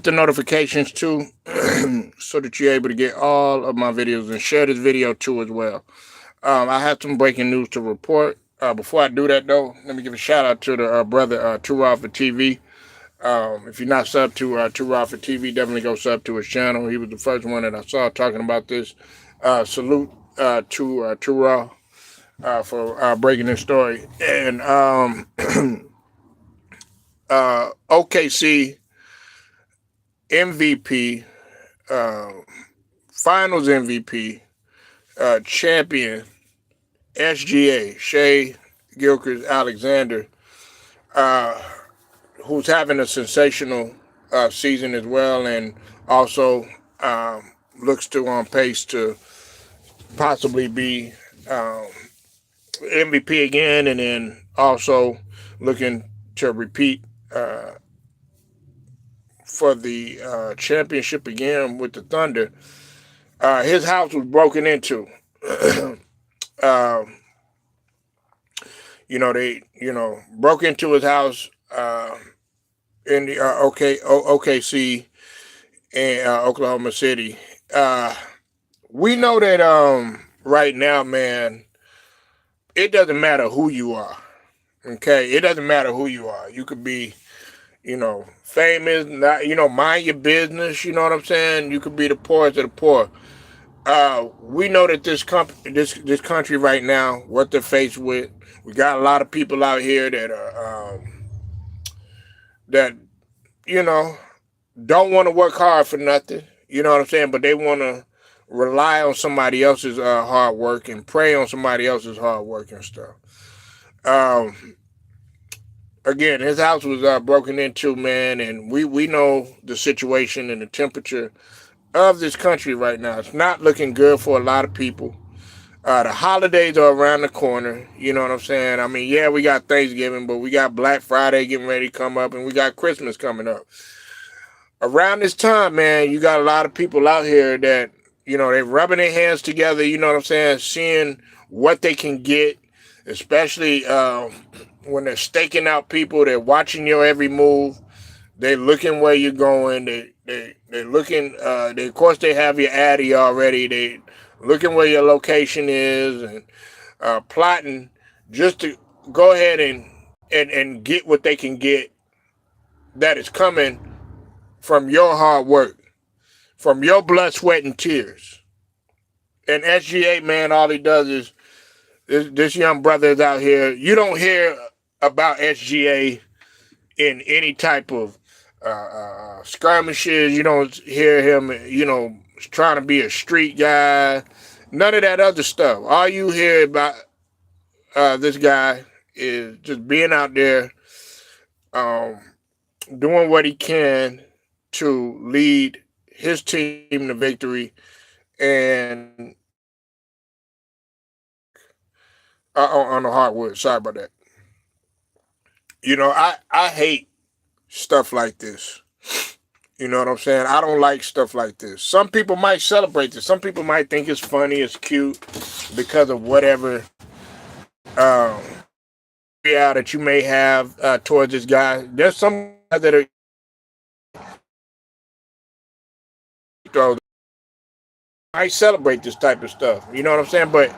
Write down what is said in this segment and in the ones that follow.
the notifications too, so that you're able to get all of my videos and share this video too as well. I have some breaking news to report. Before I do that though, let me give a shout out to the brother Too Raw for TV. If you're not subbed to Too Raw for TV, definitely go sub to his channel. He was the first one that I saw talking about this. Salute to Too Raw for breaking this story. And OKC MVP, uh, Finals MVP, champion SGA Shea Gilgeous-Alexander, uh, who's having a sensational season as well, and also looks to on pace to possibly be MVP again, and then also looking to repeat for the championship again with the Thunder. His house was broken into. uh, they broke into his house in the OKC and Oklahoma City. We know that right now, man, it doesn't matter who you are. Okay, it doesn't matter who you are. You could be, famous, not, mind your business. You know what I'm saying? You could be the poorest of the poor. We know that this country right now, what they're faced with, we got a lot of people out here that are that don't want to work hard for nothing. You know what I'm saying? But they want to rely on somebody else's hard work and prey on somebody else's hard work and stuff. Again, his house was broken into, man, and we know the situation and the temperature of this country right now. It's not looking good for a lot of people. The holidays are around the corner. You know what I'm saying? I mean, yeah, we got Thanksgiving, but we got Black Friday getting ready to come up, and we got Christmas coming up. Around this time, man, you got a lot of people out here that, they're rubbing their hands together, you know what I'm saying, seeing what they can get, especially when they're staking out people. They're watching your every move. They're looking where you're going. They're looking, of course, they have your Addy already. They looking where your location is and plotting just to go ahead and get what they can get that is coming from your hard work, from your blood, sweat, and tears. And SGA, man, all he does is, this young brother is out here. You don't hear about SGA in any type of skirmishes. You don't hear him, trying to be a street guy. None of that other stuff. All you hear about this guy is just being out there, doing what he can to lead his team to victory, and on the hardwood. Sorry about that. I hate stuff like this. You know what I'm saying? I don't like stuff like this. Some people might celebrate this. Some people might think it's funny, it's cute, because of whatever that you may have towards this guy. There's some guys that are might celebrate this type of stuff. You know what I'm saying? But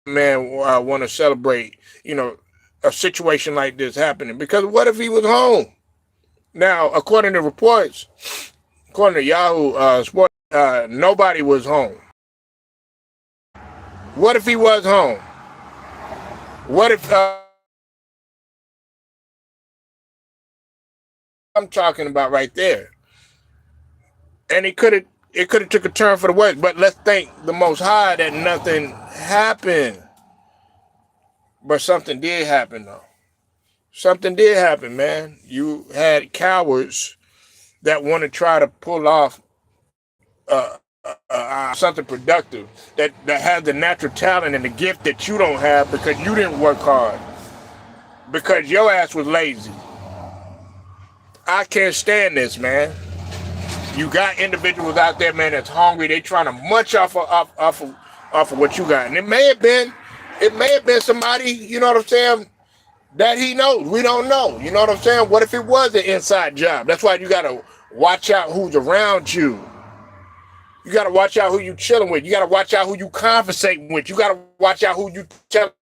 man, want to celebrate, a situation like this happening, because what if he was home? Now, according to reports, according to Yahoo Sports, nobody was home. What if he was home? What if I'm talking about right there? And it could have took a turn for the worse. But let's thank the Most High that nothing happened. But something did happen, though. Something did happen, man. You had cowards that want to try to pull off something productive, that has the natural talent and the gift that you don't have, because you didn't work hard, because your ass was lazy. I can't stand this, man. You got individuals out there, man, that's hungry. They trying to munch off of what you got, and it may have been somebody, you know what I'm saying, that he knows. We don't know. You know what I'm saying? What if it was an inside job? That's why you gotta watch out who's around you. You gotta watch out who you chilling with. You gotta watch out who you conversating with. You gotta watch out who you tell,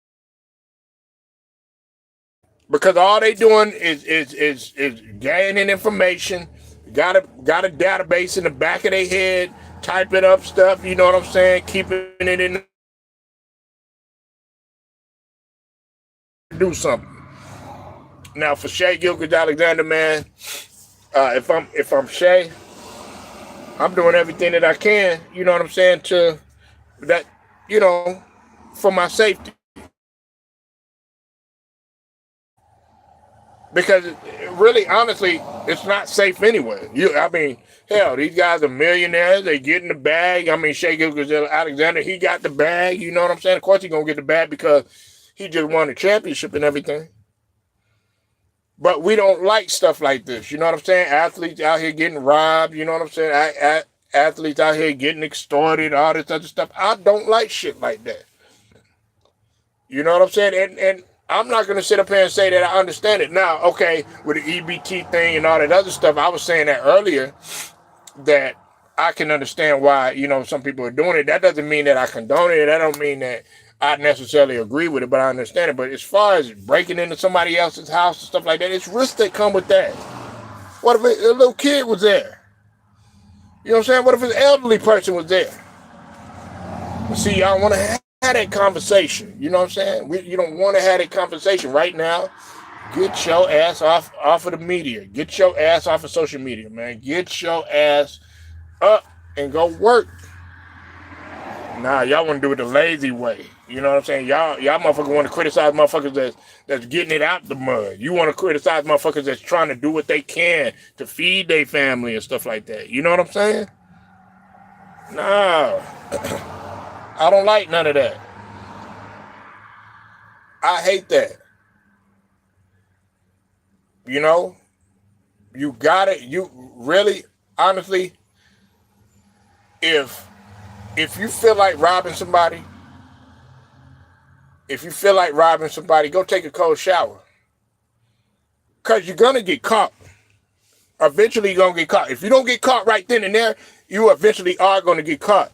because all they doing is gaining information. Got a database in the back of their head, typing up stuff. You know what I'm saying? Keeping it in. Do something. Now for Shai Gilgeous-Alexander, man, if I'm Shai, I'm doing everything that I can. You know what I'm saying, to that, you know, for my safety. Because really, honestly, it's not safe anywhere. I mean, hell, these guys are millionaires. They get in the bag. I mean, Shai Gilgeous-Alexander, he got the bag. You know what I'm saying? Of course, he's gonna get the bag because he just won the championship and everything. But we don't like stuff like this. You know what I'm saying? Athletes out here getting robbed. You know what I'm saying? Athletes out here getting extorted, all this other stuff. I don't like shit like that. You know what I'm saying? And I'm not going to sit up here and say that I understand it. Now, okay, with the EBT thing and all that other stuff, I was saying that earlier, that I can understand why, you know, some people are doing it. That doesn't mean that I condone it. That don't mean that I necessarily agree with it, but I understand it. But as far as breaking into somebody else's house and stuff like that, it's risks that come with that. What if a little kid was there? You know what I'm saying? What if an elderly person was there? See, y'all want to have that conversation. You know what I'm saying? You don't want to have that conversation right now. Get your ass off of the media. Get your ass off of social media, man. Get your ass up and go work. Nah, y'all want to do it the lazy way. You know what I'm saying? Y'all motherfuckers want to criticize motherfuckers that's getting it out the mud. You want to criticize motherfuckers that's trying to do what they can to feed their family and stuff like that. You know what I'm saying? Nah. I don't like none of that. I hate that. You know? You got it. You really, honestly, if you feel like robbing somebody, go take a cold shower. Because you're going to get caught. Eventually you're going to get caught. If you don't get caught right then and there, you eventually are going to get caught.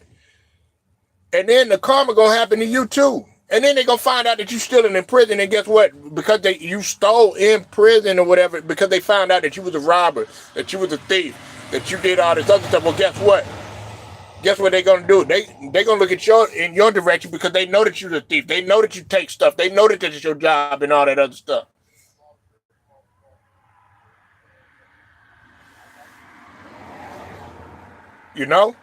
And then the karma going to happen to you too. And then they're going to find out that you're stealing in prison. And guess what? Because you stole in prison or whatever, because they found out that you was a robber, that you was a thief, that you did all this other stuff. Well, guess what? Guess what they're going to do? They're going to look at in your direction because they know that you're a thief. They know that you take stuff. They know that that's your job and all that other stuff. You know?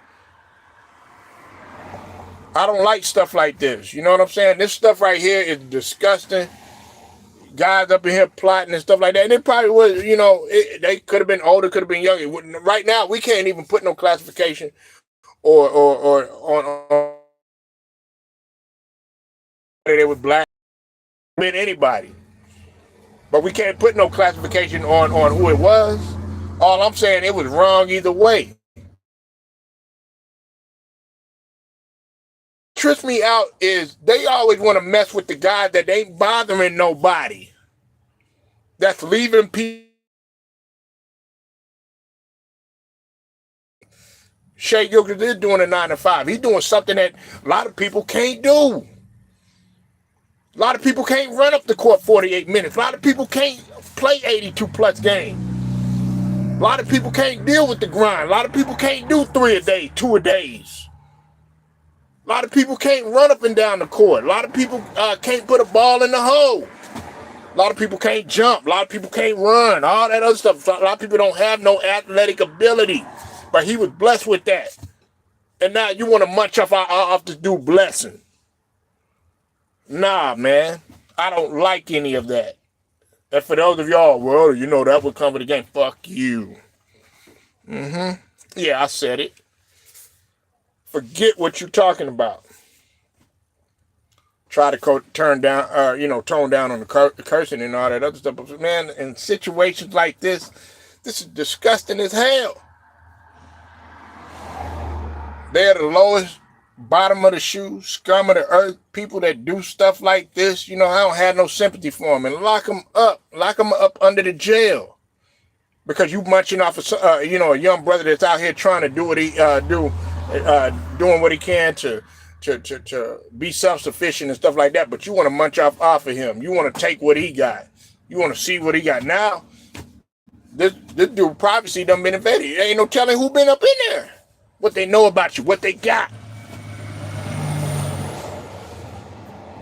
I don't like stuff like this. You know what I'm saying? This stuff right here is disgusting. Guys up in here plotting and stuff like that. And it probably was, you know, they could have been older, could have been younger. Right now, we can't even put no classification or on they was black, been anybody. But we can't put no classification on who it was. All I'm saying, it was wrong either way. Trips me out is they always want to mess with the guys that ain't bothering nobody. That's leaving people. Shai Gilgeous is doing a 9 to 5. He's doing something that a lot of people can't do. A lot of people can't run up the court 48 minutes. A lot of people can't play 82 plus games. A lot of people can't deal with the grind. A lot of people can't do 3 a day, 2 a days. A lot of people can't run up and down the court. A lot of people can't put a ball in the hole. A lot of people can't jump. A lot of people can't run. All that other stuff. A lot of people don't have no athletic ability. But he was blessed with that. And now you want to munch off this dude's blessing. Nah, man. I don't like any of that. And for those of y'all, well, you know, that would come with the game. Fuck you. Yeah, I said it. Forget what you're talking about. Try to tone down on the cursing and all that other stuff. But man, in situations like this is disgusting as hell. They're the lowest bottom of the shoe, scum of the earth, people that do stuff like this, you know, I don't have no sympathy for them, and lock them up under the jail because you munching off a a young brother that's out here trying to do what he doing what he can to be self-sufficient and stuff like that, but you want to munch off of him. You want to take what he got. You want to see what he got. Now, this dude privacy done been invaded. There ain't no telling who been up in there, what they know about you, what they got,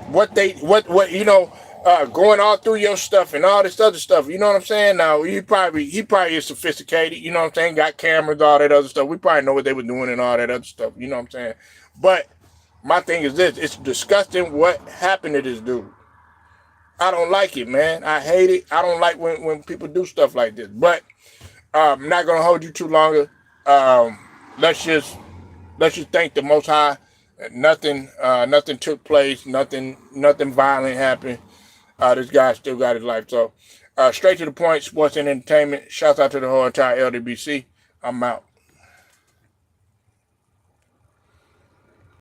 what going all through your stuff and all this other stuff. You know what I'm saying? Now he probably is sophisticated. You know what I'm saying? Got cameras, all that other stuff. We probably know what they were doing and all that other stuff. You know what I'm saying? But my thing is this: it's disgusting what happened to this dude. I don't like it, man. I hate it. I don't like when people do stuff like this. But I'm not gonna hold you too longer. Let's just thank the Most High. Nothing took place. Nothing violent happened. This guy still got his life. So straight to the point. Sports and entertainment. Shouts out to the whole entire LDBC. I'm out.